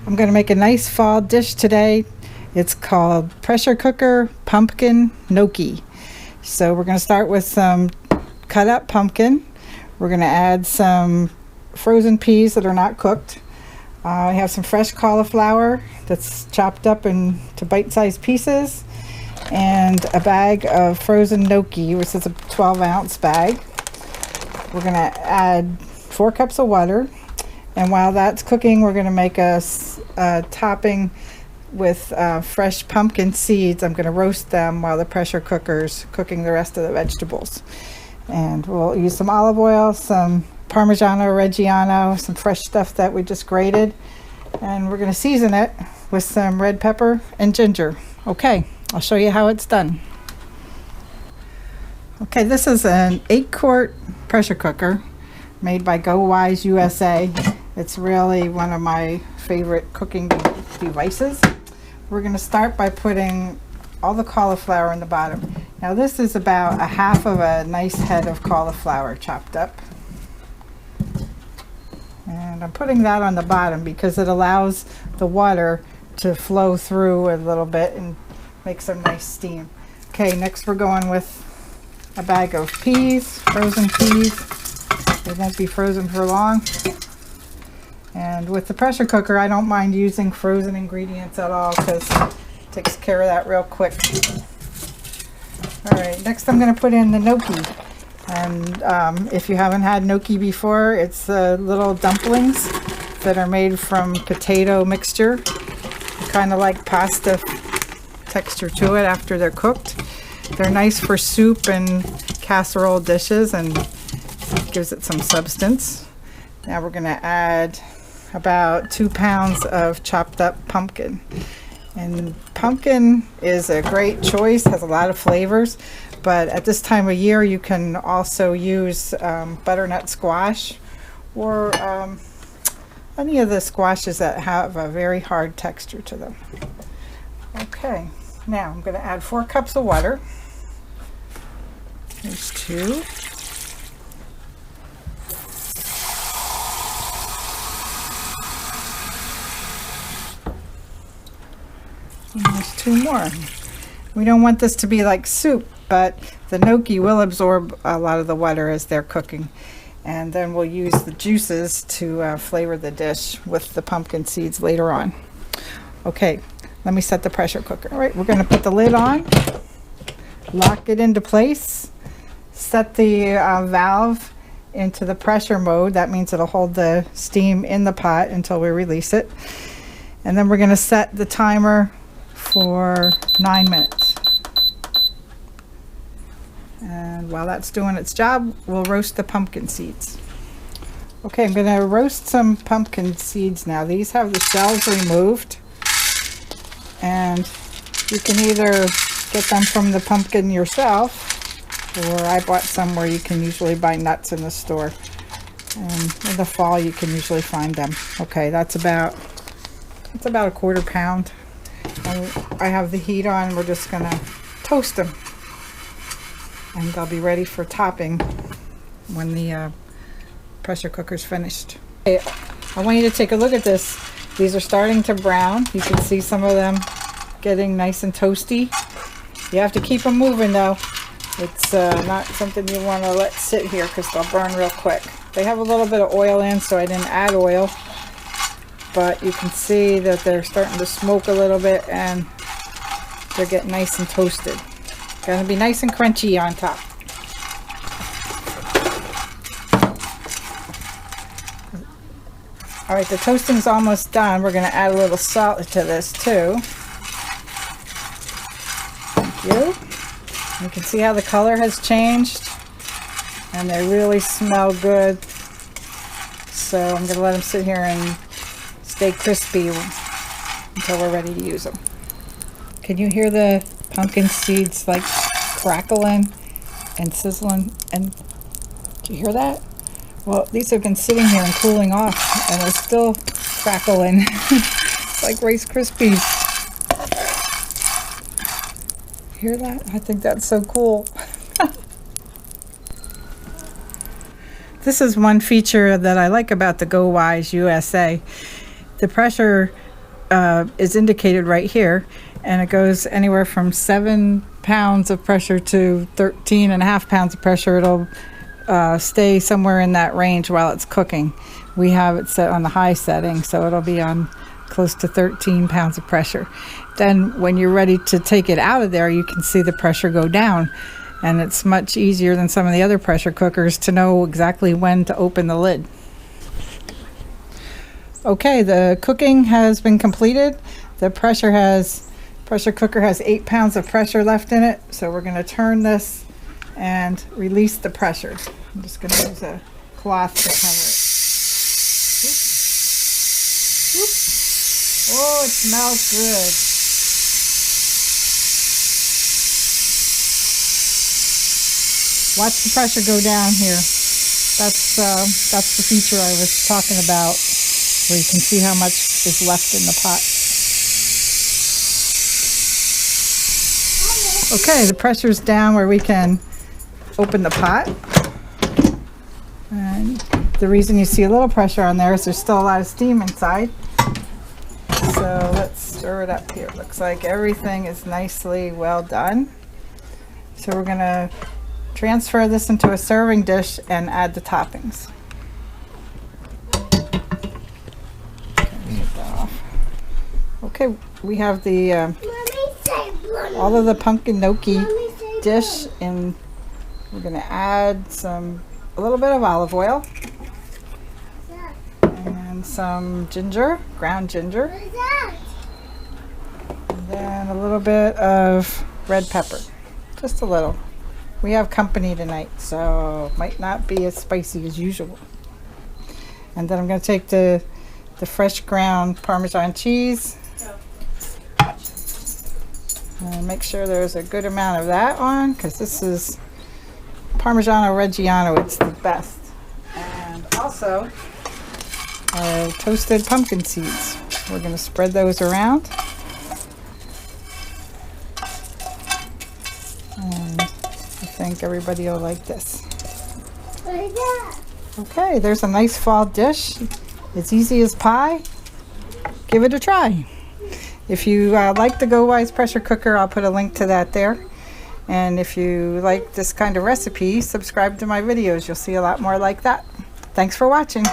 I'm going to make a nice fall dish today. It's called pressure cooker pumpkin gnocchi. So we're going to start with some cut up pumpkin. We're going to add some frozen peas that are not cooked. I have some fresh cauliflower that's chopped up into bite-sized pieces, and a bag of frozen gnocchi, which is a 12-ounce bag. We're going to add 4 cups of water, and while that's cooking, we're going to make a topping with fresh pumpkin seeds. I'm going to roast them while the pressure cooker's cooking the rest of the vegetables. And we'll use some olive oil, some Parmigiano Reggiano, some fresh stuff that we just grated, and we're going to season it with some red pepper and ginger. Okay, I'll show you how it's done. Okay, this is an 8-quart pressure cooker made by Go Wise USA. It's really one of my favorite cooking devices. We're going to start by putting all the cauliflower in the bottom. Now this is about a half of a nice head of cauliflower chopped up. And I'm putting that on the bottom because it allows the water to flow through a little bit and make some nice steam. Okay, next we're going with a bag of peas, frozen peas. They won't be frozen for long. And with the pressure cooker, I don't mind using frozen ingredients at all because it takes care of that real quick. All right, next I'm going to put in the gnocchi. And if you haven't had gnocchi before, it's little dumplings that are made from potato mixture. Kind of like pasta texture to it after they're cooked. They're nice for soup and casserole dishes and gives it some substance. Now we're going to add about 2 pounds of chopped up pumpkin. And pumpkin is a great choice, has a lot of flavors, but at this time of year you can also use butternut squash or any of the squashes that have a very hard texture to them. Okay, now I'm going to add 4 cups of water. There's 2. And there's 2 more. We don't want this to be like soup, but the gnocchi will absorb a lot of the water as they're cooking. And then we'll use the juices to flavor the dish with the pumpkin seeds later on. Okay, let me set the pressure cooker. All right, we're going to put the lid on, lock it into place, set the valve into the pressure mode. That means it'll hold the steam in the pot until we release it. And then we're going to set the timer for 9 minutes. And while that's doing its job, we'll roast the pumpkin seeds. Okay, I'm going to roast some pumpkin seeds now. These have the shells removed, and you can either get them from the pumpkin yourself, or I bought some where you can usually buy nuts in the store. And in the fall you can usually find them. Okay, that's about a 1/4 pound. And I have the heat on. We're just going to toast them. And they'll be ready for topping when the pressure cooker's finished. Okay, I want you to take a look at this. These are starting to brown. You can see some of them getting nice and toasty. You have to keep them moving though. It's not something you want to let sit here because they'll burn real quick. They have a little bit of oil in, so I didn't add oil. But you can see that they're starting to smoke a little bit and they're getting nice and toasted. Gonna be nice and crunchy on top. All right, the toasting's almost done. We're gonna add a little salt to this too. Thank you. You can see how the color has changed and they really smell good. So I'm gonna let them sit here and stay crispy until we're ready to use them. Can you hear the pumpkin seeds like crackling and sizzling? And do you hear that? Well, these have been sitting here and cooling off and they're still crackling. It's like Rice Krispies. Hear that? I think that's so cool. This is one feature that I like about the Go Wise USA. The pressure is indicated right here, and it goes anywhere from 7 pounds of pressure to 13.5 pounds of pressure. It'll stay somewhere in that range while it's cooking. We have it set on the high setting, so it'll be on close to 13 pounds of pressure. Then when you're ready to take it out of there, you can see the pressure go down, and it's much easier than some of the other pressure cookers to know exactly when to open the lid. Okay, the cooking has been completed. The pressure cooker has 8 pounds of pressure left in it, so we're going to turn this and release the pressure. I'm just going to use a cloth to cover it. Oop. Oop. Oh, it smells good. Watch the pressure go down here. That's the feature I was talking about, where you can see how much is left in the pot. Okay, the pressure's down where we can open the pot. And the reason you see a little pressure on there is there's still a lot of steam inside. So let's stir it up here. Looks like everything is nicely well done. So we're gonna transfer this into a serving dish and add the toppings. Okay, we have the all of the pumpkin gnocchi dish, and we're going to add a little bit of olive oil and some ginger, ground ginger, and then a little bit of red pepper, just a little. We have company tonight, so it might not be as spicy as usual. And then I'm going to take the fresh ground Parmesan cheese and make sure there's a good amount of that on, because this is Parmigiano Reggiano. It's the best. And also toasted pumpkin seeds. We're going to spread those around. And I think everybody will like this. Okay, there's a nice fall dish. It's easy as pie. Give it a try. If you like the Go Wise pressure cooker, I'll put a link to that there. And if you like this kind of recipe, subscribe to my videos. You'll see a lot more like that. Thanks for watching.